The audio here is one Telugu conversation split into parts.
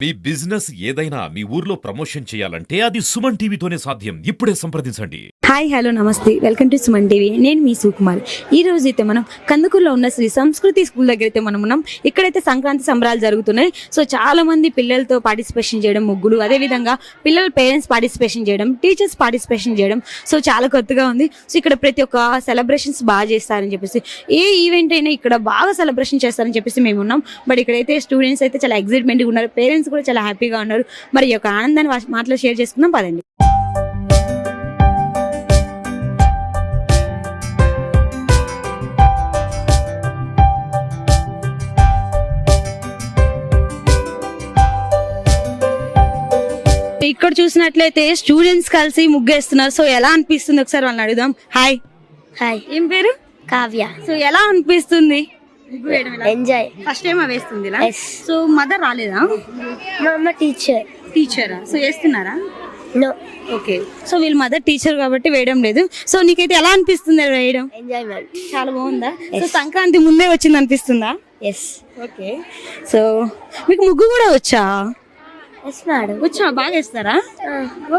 మీ బిజినెస్ ఏదైనా మీ ఊర్లో ప్రమోషన్ చేయాలంటే అది సుమన్ టీవీతోనే సాధ్యం. ఇప్పుడే సంప్రదించండి. హాయ్ హలో నమస్తే, వెల్కమ్ టు సుమన్ టీవీ. నేను మీ సుకుమార్. ఈ రోజు అయితే మనం కందుకూరులో ఉన్న శ్రీ సంస్కృతి స్కూల్ దగ్గర అయితే మనం ఉన్నాం. ఇక్కడైతే సంక్రాంతి సంబరాలు జరుగుతున్నాయి. సో చాలా మంది పిల్లలతో పార్టిసిపేషన్ చేయడం, ముగ్గులు, అదేవిధంగా పిల్లల పేరెంట్స్ పార్టిసిపేషన్ చేయడం, టీచర్స్ పార్టిసిపేషన్ చేయడం, సో చాలా కొత్తగా ఉంది. సో ఇక్కడ ప్రతి ఒక్క సెలబ్రేషన్స్ బాగా చేస్తారని చెప్పేసి, ఏ ఈవెంట్ అయినా ఇక్కడ బాగా సెలబ్రేషన్ చేస్తారని చెప్పేసి మేము ఉన్నాం. బట్ ఇక్కడైతే స్టూడెంట్స్ అయితే చాలా ఎక్సైట్మెంట్గా ఉన్నారు, పేరెంట్స్ కూడా చాలా హ్యాపీగా ఉన్నారు. మరి ఈ యొక్క ఆనందాన్ని మాటలో షేర్ చేసుకుందాం పదండి. ఇక్కడ చూసినట్లయితే స్టూడెంట్స్ కలిసి ముగ్గేస్తున్నారు. సో ఎలా అనిపిస్తుంది ఒకసారి వాళ్ళని అడుగుదాం. హాయ్. హాయ్, ఏం పేరు? కావ్య. సో ఎలా అనిపిస్తుంది? ఎంజాయ్. ఫస్ట్ టైం వేస్తుంది ఇలా. Yes. సో మదర్ రాలేదా? మా అమ్మ టీచరా? సో వేస్తున్నారా? నో. ఓకే. సో వీళ్ళ మదర్ టీచర్ కాబట్టి వేయడం లేదు. సో నీకైతే ఎలా అనిపిస్తుంది వేయడం? ఎంజాయ్మెంట్. చాలా బాగుందా? సో సంక్రాంతి ముందే వచ్చింది అనిపిస్తుందా? ఎస్. ఓకే. సో మీకు ముగ్గు కూడా వచ్చా? Yes madam. వచ్చా? బాగా వేస్తారా? ఓ.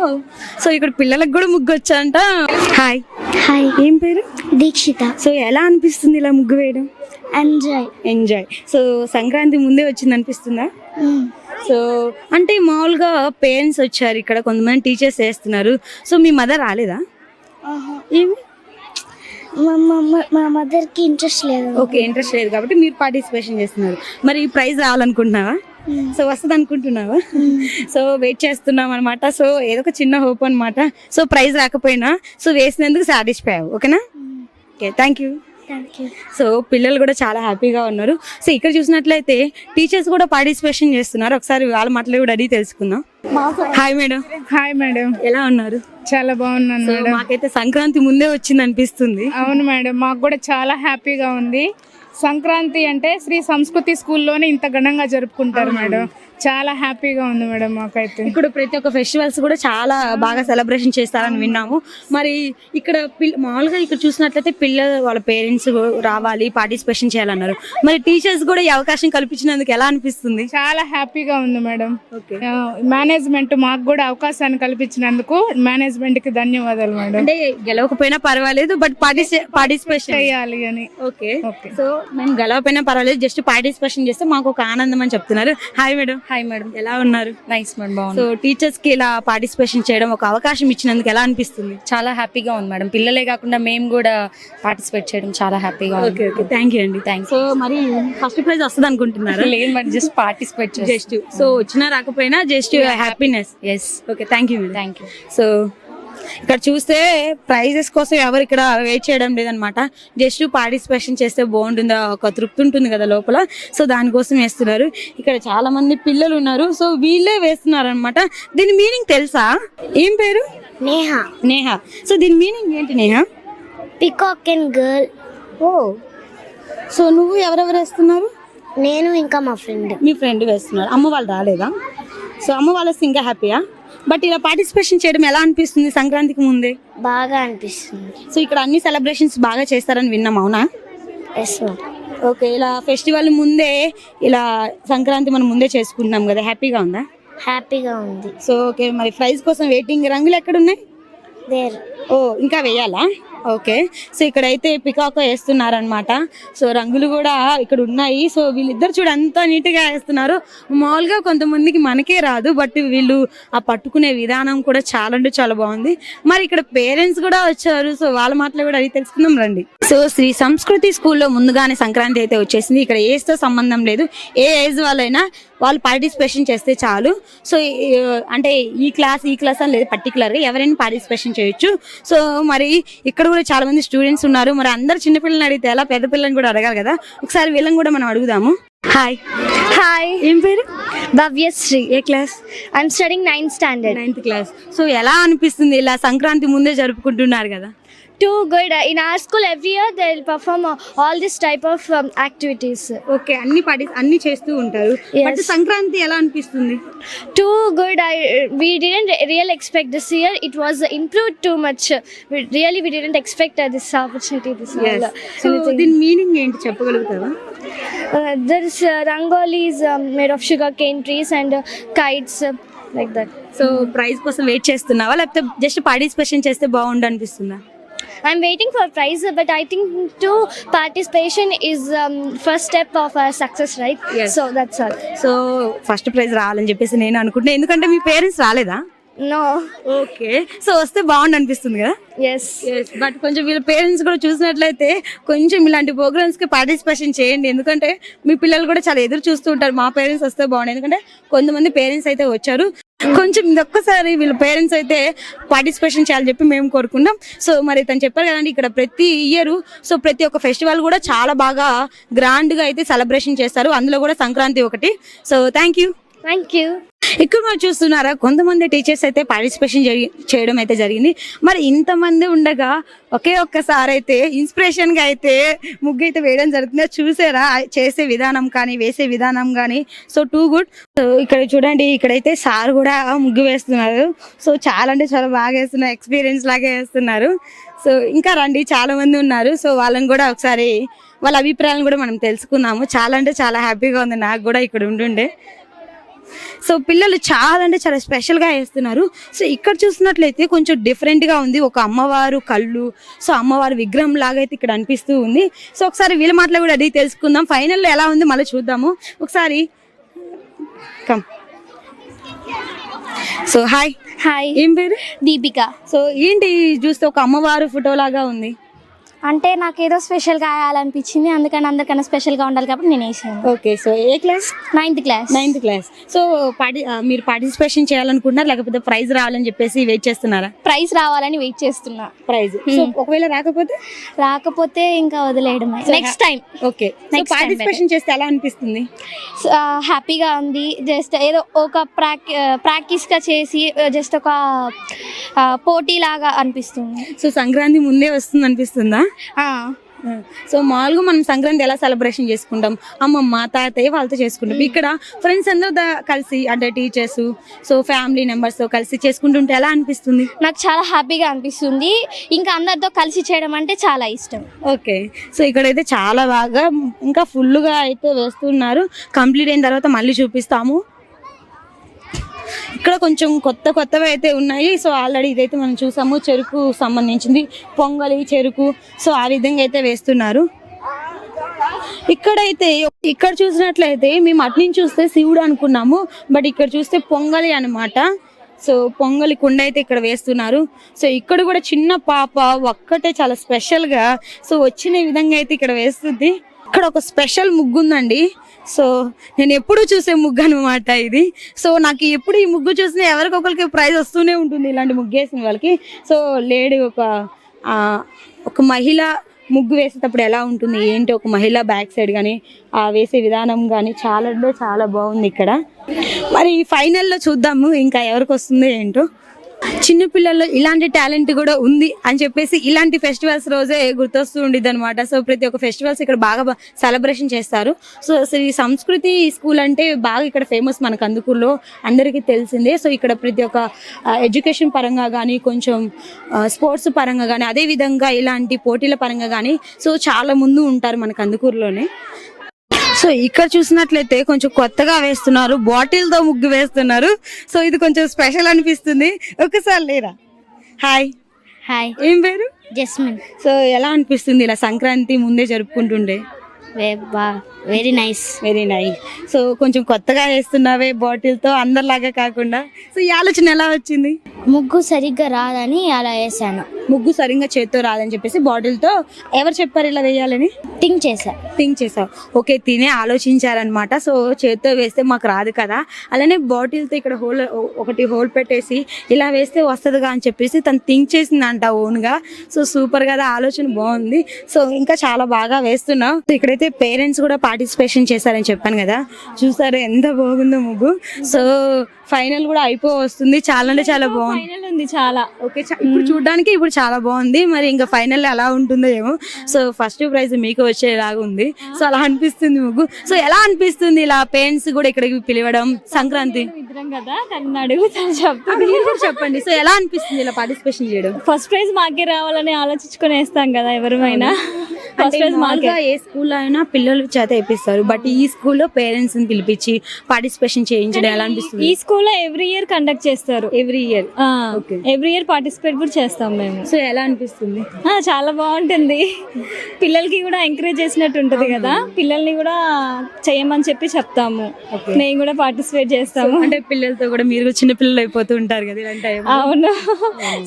సో ఇక్కడ పిల్లలకు కూడా ముగ్గు వచ్చా అంట. హాయ్. హాయ్, ఏం పేరు? దీక్షిత. సో ఎలా అనిపిస్తుంది ఇలా ముగ్గు వేయడం? ఎంజాయ్. సో సంక్రాంతి ముందే వచ్చింది అనిపిస్తుందా? సో అంటే మామూలుగా పేరెంట్స్ వచ్చారు, ఇక్కడ కొంతమంది టీచర్స్ వేస్తున్నారు. సో మీ మదర్ రాలేదా? ఏమి? మా మదర్కి ఇంట్రెస్ట్ లేదు. ఓకే, ఇంట్రెస్ట్ లేదు కాబట్టి మీరు పార్టిసిపేషన్ చేస్తున్నారు. మరి ప్రైజ్ రావాలనుకుంటున్నావా? సో వస్తుంది అనుకుంటున్నావా? సో వెయిట్ చేస్తున్నాం అనమాట. సో ఏదో ఒక చిన్న హోప్ అనమాట. సో ప్రైజ్ రాకపోయినా సో వేసినందుకు సాటిస్ఫై అవ్వు. ఓకేనా? Okay, thank you. సో పిల్లలు కూడా చాలా హ్యాపీగా ఉన్నారు. సో ఇక్కడ చూసినట్లయితే టీచర్స్ కూడా పార్టిసిపేషన్ చేస్తున్నారు. ఒకసారి వాళ్ళ మాటలు కూడా అడిగి తెలుసుకుందాం. Hi madam. హాయ్ మేడం, ఎలా ఉన్నారు? చాలా బాగున్నాను మేడం. మాకైతే సంక్రాంతి ముందే వచ్చింది అనిపిస్తుంది. అవును మేడం, మాకు కూడా చాలా హ్యాపీగా ఉంది. సంక్రాంతి అంటే శ్రీ సంస్కృతి స్కూల్లోనే ఇంత ఘనంగా జరుపుకుంటారు మేడం. చాలా హ్యాపీగా ఉంది మేడం మాకైతే. ఇక్కడ ప్రతి ఒక్క ఫెస్టివల్స్ కూడా చాలా బాగా సెలబ్రేషన్ చేస్తారని విన్నాము. మరి ఇక్కడ మామూలుగా ఇక్కడ చూసినట్లయితే పిల్లలు వాళ్ళ పేరెంట్స్ రావాలి, పార్టిసిపేషన్ చేయాలన్నారు. మరి టీచర్స్ కూడా ఈ అవకాశం కల్పించినందుకు ఎలా అనిపిస్తుంది? చాలా హ్యాపీగా ఉంది మేడం. ఓకే. మేనేజ్మెంట్ మాకు కూడా అవకాశాన్ని కల్పించినందుకు మేనేజ్మెంట్ కి ధన్యవాదాలు మేడం. అంటే గెలవకపోయినా పర్వాలేదు, బట్ పార్టిసిపేషన్ చేయాలి అని. ఓకే. సో మేము గెలవకపోయినా పర్వాలేదు, జస్ట్ పార్టిసిపేషన్ చేస్తే మాకు ఒక ఆనందం అని చెప్తున్నారు. Hi madam. హాయ్ మేడం, ఎలా ఉన్నారు? నైస్ మేడం, బాగుంది. సో టీచర్స్ కి ఇలా పార్టిసిపేషన్ చేయడం, ఒక అవకాశం ఇచ్చినందుకు ఎలా అనిపిస్తుంది? చాలా హ్యాపీగా ఉంది మేడం. పిల్లలే కాకుండా మేము కూడా పార్టిసిపేట్ చేయడం చాలా హ్యాపీగా ఉంది. ఓకే ఓకే, థ్యాంక్ యూ అండి. థ్యాంక్స్. సో మరి ఫస్ట్ ప్రైజ్ వస్తుంది అనుకుంటున్నారా? లేదు madam, just participate just so వచ్చినా రాకపోయినా just happiness. Yes. Okay, thank you. Thank you. So ఇక్కడ చూస్తే ప్రైజెస్ కోసం ఎవరు ఇక్కడ వెయిట్ చేయడం లేదనమాట. జస్ట్ పార్టిసిపేషన్ చేస్తే బాగుంటుందా, ఒక తృప్తి ఉంటుంది కదా లోపల. సో దానికోసం వేస్తున్నారు. ఇక్కడ చాలా మంది పిల్లలు ఉన్నారు. సో వీళ్ళే వేస్తున్నారు అనమాట. దీని మీనింగ్ తెలుసా? ఏం పేరు? నేహా. సో దీని మీనింగ్ ఏంటి నేహా? Peacock and girl. ఓ. సో నువ్వు ఎవరెవరు వేస్తున్నారు? నేను ఇంకా మా ఫ్రెండ్. మీ ఫ్రెండ్ వేస్తున్నారు. అమ్మ వాళ్ళు రాలేదా? సో అమ్మ వాళ్ళు వస్తే ఇంకా హ్యాపీయా? బట్ ఇలా పార్టిసిపేషన్ చేయడం ఎలా అనిపిస్తుంది సంక్రాంతికి ముందే? బాగా అనిపిస్తుంది. సో ఇక్కడ అన్ని సెలబ్రేషన్స్ బాగా చేస్తారని విన్నాం, అవునా? Yes ma'am. ఓకే. ఇలా ఫెస్టివల్ ముందే ఇలా సంక్రాంతి మనం ముందే చేసుకుంటున్నాం కదా, హ్యాపీగా ఉందా? హ్యాపీగా ఉంది. సో ఓకే, మరి ప్రైజ్ కోసం వెయిటింగ్. రంగులు ఎక్కడ ఉన్నాయి? దేర్. ఓ, ఇంకా వేయాలా? ఓకే. సో ఇక్కడైతే పికాక్ వేస్తున్నారనమాట. సో రంగులు కూడా ఇక్కడ ఉన్నాయి. సో వీళ్ళిద్దరు చూడ అంతా నీట్గా వేస్తున్నారు. మామూలుగా కొంతమందికి మనకే రాదు, బట్ వీళ్ళు ఆ పట్టుకునే విధానం కూడా చాలా అంటే చాలా బాగుంది. మరి ఇక్కడ పేరెంట్స్ కూడా వచ్చారు. సో వాళ్ళ మాటలు కూడా అడిగి తెలుసుకుందాం రండి. సో శ్రీ సంస్కృతి స్కూల్లో ముందుగానే సంక్రాంతి అయితే వచ్చేసింది. ఇక్కడ ఏజ్తో సంబంధం లేదు, ఏ ఏజ్ వాళ్ళైనా వాళ్ళు పార్టిసిపేషన్ చేస్తే చాలు. సో అంటే ఈ క్లాస్ అని లేదు, పర్టికులర్గా ఎవరైనా పార్టిసిపేషన్ చేయొచ్చు. సో మరి ఇక్కడ కూడా చాలా మంది స్టూడెంట్స్ ఉన్నారు. మరి అందరు చిన్నపిల్లల్ని అడిగితే ఎలా, పెద్ద పిల్లల్ని కూడా అడగాలి కదా. ఒకసారి వీళ్ళని కూడా మనం అడుగుదాము. హాయ్. హాయ్, ఏం పేరు? భవ్యశ్రీ. ఏ class? I'm studying 9th standard. 9th class. So ఎలా అనిపిస్తుంది ఇలా సంక్రాంతి ముందే జరుపుకుంటున్నారు కదా? Too good. In our school every year they'll perform all this type of activities. Okay, అన్ని చేస్తూ ఉంటారు. Yes. బట్ సంక్రాంతి ఎలా అనిపిస్తుంది? Too good. We didn't really expect this year. It was improved too much. We didn't expect this opportunity this year. So దీని మీనింగ్ ఏంటి చెప్పగలుగుతావా? There's rangolis made of sugarcane trees and kites like that. So prize కోసం వెయిట్ చేస్తున్నావా లేకపోతే జస్ట్ పార్టిసిపేషన్ చేస్తే బాగుండు అనిపిస్తుందా? I'm waiting for prize, but I think to participation is first step of success, right? Yes. So that's all. So first prize రావాలని చెప్పేసి నేను అనుకుంటున్నా, ఎందుకంటే మీ పేరెంట్స్ రాలేదా? No. ఓకే, సో వస్తే బాగుండు అనిపిస్తుంది కదా? Yes. బట్ కొంచెం వీళ్ళ పేరెంట్స్ కూడా చూసినట్లయితే కొంచెం ఇలాంటి ప్రోగ్రామ్స్ కి పార్టిసిపేషన్ చేయండి, ఎందుకంటే మీ పిల్లలు కూడా చాలా ఎదురు చూస్తూ ఉంటారు మా పేరెంట్స్ వస్తే బాగుండు. ఎందుకంటే కొంతమంది పేరెంట్స్ అయితే వచ్చారు, కొంచెం ఒక్కసారి వీళ్ళ పేరెంట్స్ అయితే పార్టిసిపేషన్ చేయాలని చెప్పి మేము కోరుకుంటాం. సో మరి తను చెప్పారు కదండి, ఇక్కడ ప్రతి ఇయర్ సో ప్రతి ఒక్క ఫెస్టివల్ కూడా చాలా బాగా గ్రాండ్ గా అయితే సెలబ్రేషన్ చేస్తారు, అందులో కూడా సంక్రాంతి ఒకటి. So thank you. ఇక్కడ మనం చూస్తున్నారా, కొంతమంది టీచర్స్ అయితే పార్టిసిపేషన్ చేయడం అయితే జరిగింది. మరి ఇంతమంది ఉండగా ఒకే ఒక్కసారి అయితే ఇన్స్పిరేషన్ గా అయితే ముగ్గు అయితే వేయడం జరుగుతుంది. చూసారా చేసే విధానం కానీ వేసే విధానం కానీ, సో టూ గుడ్. సో ఇక్కడ చూడండి, ఇక్కడైతే సార్ కూడా ముగ్గు వేస్తున్నారు. సో చాలా అంటే చాలా బాగా వేస్తున్నారు, ఎక్స్పీరియన్స్ లాగా వేస్తున్నారు. సో ఇంకా రండి, చాలా మంది ఉన్నారు. సో వాళ్ళని కూడా ఒకసారి వాళ్ళ అభిప్రాయాలను కూడా మనం తెలుసుకుందాము. చాలా అంటే చాలా హ్యాపీగా ఉంది నాకు కూడా ఇక్కడ ఉండుండే. సో పిల్లలు చాలా అంటే చాలా స్పెషల్గా వేస్తున్నారు. సో ఇక్కడ చూసినట్లయితే కొంచెం డిఫరెంట్గా ఉంది, ఒక అమ్మవారు కళ్ళు, సో అమ్మవారి విగ్రహం లాగా అయితే ఇక్కడ అనిపిస్తూ ఉంది. సో ఒకసారి వీళ్ళ మాటలు కూడా అడిగి తెలుసుకుందాం, ఫైనల్లో ఎలా ఉంది మళ్ళీ చూద్దాము ఒకసారి. కమ్. So hi. ఏం పేరు? దీపిక. సో ఏంటి చూస్తే ఒక అమ్మవారు ఫోటో లాగా ఉంది? అంటే నాకు ఏదో స్పెషల్గా వేయాలనిపించింది, అందుకని అందరికన్నా స్పెషల్గా ఉండాలి కాబట్టి నేను వేసాను. ఓకే, సో ఏ క్లాస్? 9th class. సో మీరు పార్టిసిపేషన్ చేయాలనుకుంటున్నారు లేకపోతే ప్రైజ్ రావాలని చెప్పేసి వెయిట్ చేస్తున్నారా? ప్రైజ్ రావాలని వెయిట్ చేస్తున్నా. ప్రైజ్ సో ఒకవేళ రాకపోతే ఇంకా వదిలేయడమే, నెక్స్ట్ టైం. ఓకే, పార్టిసిపేషన్ చేస్తే ఎలా అనిపిస్తుంది? హ్యాపీగా ఉంది. జస్ట్ ఏదో ఒక ప్రాక్టీస్గా చేసి జస్ట్ ఒక పోటీ లాగా అనిపిస్తుంది. సో సంక్రాంతి ముందే వస్తుంది అనిపిస్తుందా? సో మామూలుగా మనం సంక్రాంతి ఎలా సెలబ్రేషన్ చేసుకుంటాం, అమ్మమ్మ తాతయ్య వాళ్ళతో చేసుకుంటాం. ఇక్కడ ఫ్రెండ్స్ అందరూ కలిసి అంటే టీచర్స్, సో ఫ్యామిలీ మెంబర్స్ తో కలిసి చేసుకుంటుంటే ఎలా అనిపిస్తుంది? నాకు చాలా హ్యాపీగా అనిపిస్తుంది, ఇంకా అందరితో కలిసి చేయడం అంటే చాలా ఇష్టం. ఓకే, సో ఇక్కడైతే చాలా బాగా ఇంకా ఫుల్గా అయితే వేస్తున్నారు. కంప్లీట్ అయిన తర్వాత మళ్ళీ చూపిస్తాము. ఇక్కడ కొంచెం కొత్తవి అయితే ఉన్నాయి. సో ఆల్రెడీ ఇదైతే మనం చూసాము, చెరుకు సంబంధించింది, పొంగలి చెరుకు, సో ఆ విధంగా అయితే వేస్తున్నారు. ఇక్కడ చూసినట్లయితే మేము అటు నుంచి చూస్తే శివుడు అనుకున్నాము, బట్ ఇక్కడ చూస్తే పొంగలి అనమాట. సో పొంగలి కుండ అయితే ఇక్కడ వేస్తున్నారు. సో ఇక్కడ కూడా చిన్న పాప ఒక్కటే చాలా స్పెషల్గా సో వచ్చిన విధంగా అయితే ఇక్కడ వేస్తుంది. ఇక్కడ ఒక స్పెషల్ ముగ్గు ఉందండి. సో నేను ఎప్పుడు చూసే ముగ్గు అనమాట ఇది. సో నాకు ఎప్పుడు ఈ ముగ్గు చూసినా ఎవరికొకరికి ప్రైజ్ వస్తూనే ఉంటుంది ఇలాంటి ముగ్గు వేసిన వాళ్ళకి. సో లేడీ ఒక మహిళ ముగ్గు వేసేటప్పుడు ఎలా ఉంటుంది ఏంటి, ఒక మహిళ బ్యాక్ సైడ్ కానీ ఆ వేసే విధానం కానీ చాలా అంటే చాలా బాగుంది ఇక్కడ. మరి ఫైనల్లో చూద్దాము ఇంకా ఎవరికి వస్తుందో ఏంటో. చిన్నపిల్లల్లో ఇలాంటి టాలెంట్ కూడా ఉంది అని చెప్పేసి ఇలాంటి ఫెస్టివల్స్ రోజే గుర్తొస్తూ ఉండిద్ది అనమాట. సో ప్రతి ఒక్క ఫెస్టివల్స్ ఇక్కడ బాగా సెలబ్రేషన్ చేస్తారు. సో అసలు ఈ సంస్కృతి స్కూల్ అంటే బాగా ఇక్కడ ఫేమస్ మన కందుకూరులో అందరికీ తెలిసిందే. సో ఇక్కడ ప్రతి ఒక్క ఎడ్యుకేషన్ పరంగా కానీ కొంచెం స్పోర్ట్స్ పరంగా కానీ అదేవిధంగా ఇలాంటి పోటీల పరంగా కానీ సో చాలా ముందు ఉంటారు మన కందుకూరులోనే. సో ఇక్కడ చూసినట్లయితే కొంచెం కొత్తగా వేస్తున్నారు, బాటిల్తో ముగ్గు వేస్తున్నారు. సో ఇది కొంచెం స్పెషల్ అనిపిస్తుంది. ఒకసారి లేరా? హాయ్. ఏం పేరు? జస్మిన్. సో ఎలా అనిపిస్తుంది ఇలా సంక్రాంతి ముందే జరుపుకుంటుండే? Very nice. సో కొంచెం కొత్తగా వేస్తున్నావే బాటిల్తో, అందరిలాగా కాకుండా. సో ఈ ఆలోచన ఎలా వచ్చింది? ముగ్గు సరిగ్గా రాదని అలా వేసాను. ముగ్గు సరిగ్గా చేత్తో రాదని చెప్పేసి బాటిల్తో ఎవరు చెప్పారు ఇలా వేయాలని? థింక్ చేసావు. ఓకే, తినే ఆలోచించారనమాట. సో చేత్తో వేస్తే మాకు రాదు కదా, అలానే బాటిల్తో ఇక్కడ ఒకటి హోల్ పెట్టేసి ఇలా వేస్తే వస్తుందిగా అని చెప్పేసి తను థింక్ చేసిందంట ఓన్గా. సో సూపర్ కదా, ఆలోచన బాగుంది. సో ఇంకా చాలా బాగా వేస్తున్నావు. ఇక్కడైతే పేరెంట్స్ కూడా పార్టిసిపేషన్ చేశారని చెప్పాను కదా, చూసారు ఎంత బాగుందో ముగ్గు. సో ఫైనల్ కూడా వస్తుంది. చాలా అంటే చాలా బాగుంది. ఫైనల్ ఉంది చాలా. ఓకే, ఇప్పుడు చూడడానికి ఇప్పుడు చాలా బాగుంది. మరి ఇంకా ఫైనల్ ఎలా ఉంటుందో ఏమో. సో ఫస్ట్ ప్రైజ్ మీకు వచ్చేలాగా ఉంది. సో అలా అనిపిస్తుంది ముగ్గు. సో ఎలా అనిపిస్తుంది ఇలా పేరెంట్స్ కూడా ఇక్కడికి పిలవడం? సంక్రాంతి కదా, చెప్పండి. సో ఎలా అనిపిస్తుంది ఇలా పార్టిసిపేషన్ చేయడం? ఫస్ట్ ప్రైజ్ మాకే రావాలని ఆలోచించుకొని వేస్తాం కదా ఎవరిమైనా. అంటే మామూలుగా ఏ స్కూల్లో అయినా పిల్లల చేత వేపిస్తారు, బట్ ఈ స్కూల్లో పేరెంట్స్ ని పిలిపించి పార్టిసిపేషన్ చేయించడం ఎలా అనిపిస్తుంది? ఈ స్కూల్లో ఎవ్రీ ఇయర్ కండక్ట్ చేస్తారు. Every year every year participate కూడా చేస్తాం మేము. సో ఎలా అనిపిస్తుంది? చాలా బాగుంటుంది. పిల్లలకి కూడా ఎంకరేజ్ చేసినట్టు ఉంటుంది కదా, పిల్లల్ని కూడా చేయమని చెప్పి చెప్తాము. మేము కూడా పార్టిసిపేట్ చేస్తాము. అంటే పిల్లలతో కూడా మీరు చిన్న పిల్లలు అయిపోతూ ఉంటారు కదా ఇలాంటి టైం. అవును,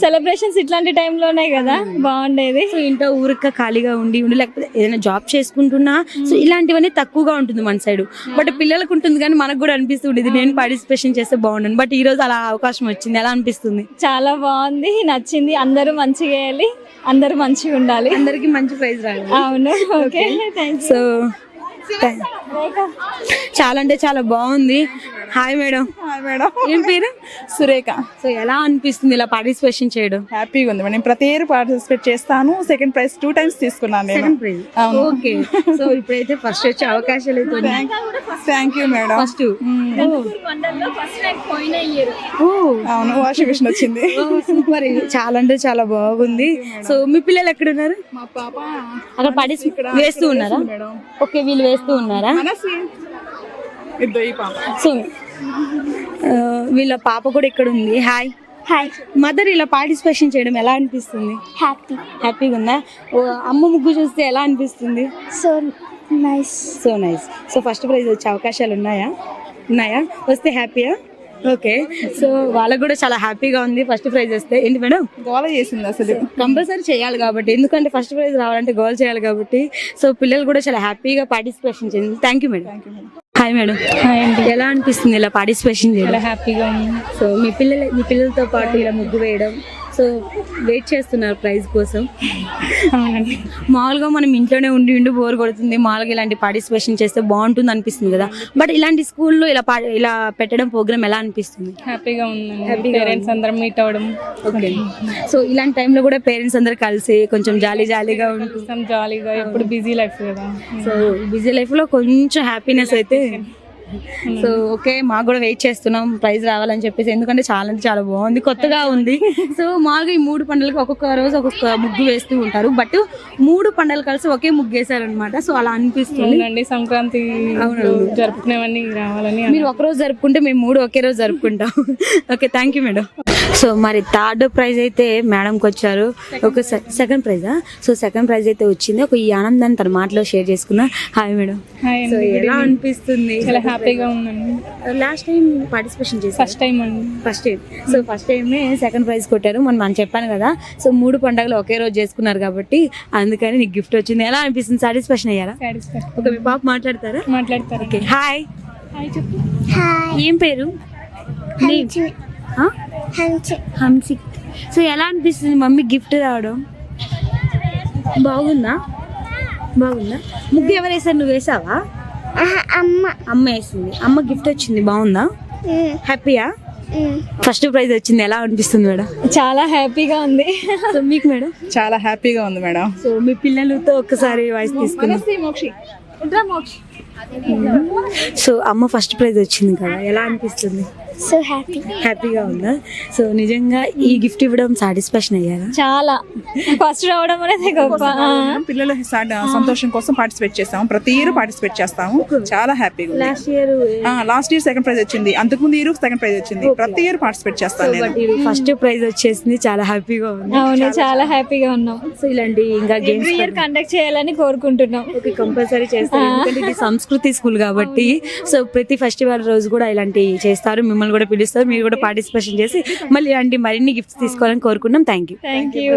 సెలబ్రేషన్స్ ఇట్లాంటి టైంలోనే కదా బాగుండేది. సో ఇంట్లో ఊరిక ఖాళీగా ఉండి లేకపోతే ఏదైనా జాబ్ చేసుకుంటున్నా సో ఇలాంటివన్నీ తక్కువగా ఉంటుంది మన సైడ్, బట్ పిల్లలకు ఉంటుంది కానీ మనకు కూడా అనిపిస్తుంది నేను పార్టిసిపేషన్ చేస్తే బాగుండు. బట్ ఈ రోజు అలా అవకాశం వచ్చింది, ఎలా అనిపిస్తుంది? చాలా బాగుంది, నచ్చింది. అందరూ మంచిగా వేయాలి, అందరూ మంచిగా ఉండాలి, అందరికి మంచి ప్రైజ్ రావాలి. అవును, ఓకే, థ్యాంక్స్. సో చాలా అంటే చాలా బాగుంది. Hi madam. ఏం పేరు? సురేఖ. సో ఎలా అనిపిస్తుంది ఇలా పార్టిసిపేషన్ చేయడం? హ్యాపీగా ఉంది. నేను ప్రతి ఇయర్ పార్టిసిపేట్ చేస్తాను. సెకండ్ ప్రైజ్ 2 times తీసుకున్నాను నేను. ఓకే, సో ఇప్పుడైతే ఫస్ట్ వచ్చే అవకాశాలు అయితే ఉన్నాయి. Thank you madam. ఫస్ట్ అవును, వాషింగ్ మిషన్ వచ్చింది. సూపర్, చాలా అంటే చాలా బాగుంది. సో మీ పిల్లలు ఎక్కడ ఉన్నారు? మా పాప అక్కడ పార్టిసిపేట్ వేస్తూ ఉన్నారా? ఓకే, వీళ్ళు వేస్తూ ఉన్నారా? సో వీళ్ళ పాప కూడా ఇక్కడ ఉంది. హాయ్. హాయ్. మదర్ ఇలా పార్టిసిపేషన్ చేయడం ఎలా అనిపిస్తుంది? హ్యాపీగా ఉందా? అమ్మ ముగ్గు చూస్తే ఎలా అనిపిస్తుంది? So nice. So nice. So first prize వచ్చే అవకాశాలు ఉన్నాయా? వస్తే హ్యాపీయా? ఓకే, సో వాళ్ళకు కూడా చాలా హ్యాపీగా ఉంది ఫస్ట్ ప్రైజ్ వస్తే. ఏంటి మేడం? గోల చేసింది అసలు. కంపల్సరీ చేయాలి కాబట్టి, ఎందుకంటే ఫస్ట్ ప్రైజ్ రావాలంటే గోల్ చేయాలి కాబట్టి. సో పిల్లలు కూడా చాలా హ్యాపీగా పార్టిసిపేషన్ చేయండి. Thank you madam. Hi madam. Hi అండి. ఎలా అనిపిస్తుంది ఇలా పార్టిసిపేషన్ చేయడం? చాలా హ్యాపీగా ఉంది. సో మీ పిల్లలతో పాటు ఇలా ముగ్గు వేయడం, సో వెయిట్ చేస్తున్నారు ప్రైజ్ కోసం. అవునండి. మామూలుగా మనం ఇంట్లోనే ఉండి బోర్ కొడుతుంది, మామూలుగా ఇలాంటి పార్టిసిపేషన్ చేస్తే బాగుంటుంది అనిపిస్తుంది కదా, బట్ ఇలాంటి స్కూల్లో ఇలా పెట్టడం ప్రోగ్రామ్ ఎలా అనిపిస్తుంది? హ్యాపీగా ఉందండి. పేరెంట్స్ అందరం మీట్ అవ్వడం. ఓకే, సో ఇలాంటి టైంలో కూడా పేరెంట్స్ అందరు కలిసి కొంచెం జాలీగా ఉంటుంది. జాలీగా, ఎప్పుడు బిజీ లైఫ్ కదా, సో బిజీ లైఫ్ లో కొంచెం హ్యాపీనెస్ అయితే. సో ఓకే, మాకు కూడా వెయిట్ చేస్తున్నాం ప్రైజ్ రావాలని చెప్పేసి, ఎందుకంటే చాలా అంటే చాలా బాగుంది, కొత్తగా ఉంది. సో మామూలుగా ఈ 3 పండుగలకు ఒక్కొక్క రోజు ఒక్కొక్క ముగ్గు వేస్తూ ఉంటారు, బట్ 3 పండుగలు కలిసి ఒకే ముగ్గు వేసారనమాట. సో అలా అనిపిస్తుంది. సంక్రాంతి జరుపుకునేవన్నీ రావాలని. మీరు ఒక రోజు జరుపుకుంటే మేము 3 ఒకే రోజు జరుపుకుంటాం. Okay, thank you madam. So మరి థర్డ్ ప్రైజ్ అయితే మేడంకి వచ్చారు. ఒక సెకండ్ ప్రైజా? సో సెకండ్ ప్రైజ్ అయితే వచ్చింది. ఒక ఈ ఆనందాన్ని తన మాటలో షేర్ చేసుకున్నా. Hi madam. సో ఎలా అనిపిస్తుంది? చాలా హ్యాపీగా ఉందండి. లాస్ట్ టైం పార్టిసిపేషన్ చేసి ఫస్ట్ టైం అండి. సో ఫస్ట్ టైమే సెకండ్ ప్రైజ్ కొట్టారు. మనం చెప్పాను కదా, సో 3 పండుగలు ఒకే రోజు చేసుకున్నారు కాబట్టి అందుకని నీకు గిఫ్ట్ వచ్చింది. ఎలా అనిపిస్తుంది? సాటిస్ఫాక్షన్ అయ్యారా? ఒక మీ పాప మాట్లాడతారు. Okay, hi. చెప్పు. ఏం పేరు? హంసిక్. సో ఎలా అనిపిస్తుంది మమ్మీ గిఫ్ట్ రావడం? బాగుందా? ముగ్గు ఎవరు వేసారు? నువ్వు వేసావా? అమ్మ వేసింది. అమ్మ గిఫ్ట్ వచ్చింది, బాగుందా? హ్యాపీయా? ఫస్ట్ ప్రైజ్ వచ్చింది, ఎలా అనిపిస్తుంది మేడం? చాలా హ్యాపీగా ఉంది. సో మీకు మేడం? చాలా హ్యాపీగా ఉంది మేడం. సో మీ పిల్లలతో ఒక్కసారి వాయిస్ తీసుకున్నాం. సో అమ్మ ఫస్ట్ ప్రైజ్ వచ్చింది కదా, ఎలా అనిపిస్తుంది? సో హ్యాపీగా ఉందా? సో నిజంగా ఈ గిఫ్ట్ ఇవ్వడం సాటిస్ఫాక్షన్ అయ్యారా? చాలా. ఫస్ట్ రావడం అనేది గొప్ప. పిల్లల సంతోషం కోసం పార్టిసిపేట్ చేస్తాము, ప్రతి ఇయర్ పార్టిసిపేట్ చేస్తాము. చాలా హ్యాపీగా. లాస్ట్ ఇయర్ సెకండ్ ప్రైజ్ వచ్చింది, అంతకుముందు ఇయర్ సెకండ్ ప్రైజ్ వచ్చింది. ప్రతి ఇయర్ పార్టిసిపేట్ చేస్తాను. ఫస్ట్ ప్రైజ్ వచ్చేసింది, చాలా హ్యాపీగా ఉంది. అవును, చాలా హ్యాపీగా ఉన్నాం. సో ఇలాంటి ఇంకా గేమ్స్ ఇయర్ కండక్ట్ చేయాలని కోరుకుంటున్నాం. ఓకే, కంపల్సరీ చేస్తాం, ఎందుకంటే ఇది సంస్కృతి స్కూల్ కాబట్టి. సో ప్రతి ఫెస్టివల్ రోజు కూడా ఇలాంటి చేస్తారు, మిమ్మల్ని కూడా పిలుస్తారు, మీరు కూడా పార్టిసిపేషన్ చేసి మళ్ళీ ఇలాంటి మరిన్ని గిఫ్ట్స్ తీసుకోవాలని కోరుకున్నాం. Thank you.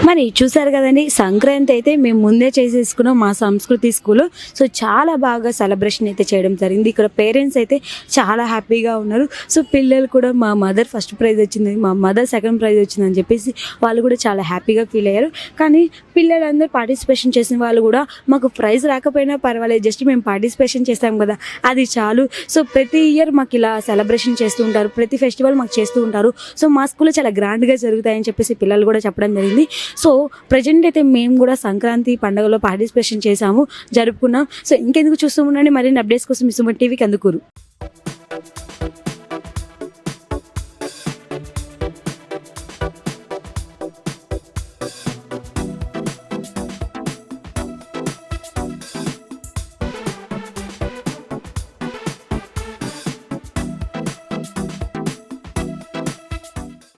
మరి చూసారు కదండి, సంక్రాంతి అయితే మేము ముందే చేసేసుకున్నాం మా సంస్కృతి స్కూల్లో. సో చాలా బాగా సెలబ్రేషన్ అయితే చేయడం జరిగింది. ఇక్కడ పేరెంట్స్ అయితే చాలా హ్యాపీగా ఉన్నారు. సో పిల్లలు కూడా మా మదర్ ఫస్ట్ ప్రైజ్ వచ్చింది, మా మదర్ సెకండ్ ప్రైజ్ వచ్చిందని చెప్పేసి వాళ్ళు కూడా చాలా హ్యాపీగా ఫీల్ అయ్యారు. కానీ పిల్లలందరూ పార్టిసిపేషన్ చేసిన వాళ్ళు కూడా మాకు ప్రైజ్ రాకపోయినా పర్వాలేదు, జస్ట్ మేము పార్టిసిపేషన్ చేస్తాం కదా అది చాలు. సో ప్రతి ఇయర్ మాకు ఇలా సెలబ్రేషన్ చేస్తూ ఉంటారు, ప్రతి ఫెస్టివల్ మాకు చేస్తూ ఉంటారు. సో మా స్కూల్లో చాలా గ్రాండ్గా జరుగుతాయని చెప్పేసి పిల్లలు కూడా చెప్పడం జరిగింది. సో ప్రజెంట్ అయితే మేము కూడా సంక్రాంతి పండుగలో పార్టిసిపేషన్ చేసాము, జరుపుకున్నాం. సో ఇంకెందుకు చూస్తూ ఉండండి, మరిన్ని అప్డేట్స్ కోసం సుమన్ టీవీ కందుకూరు.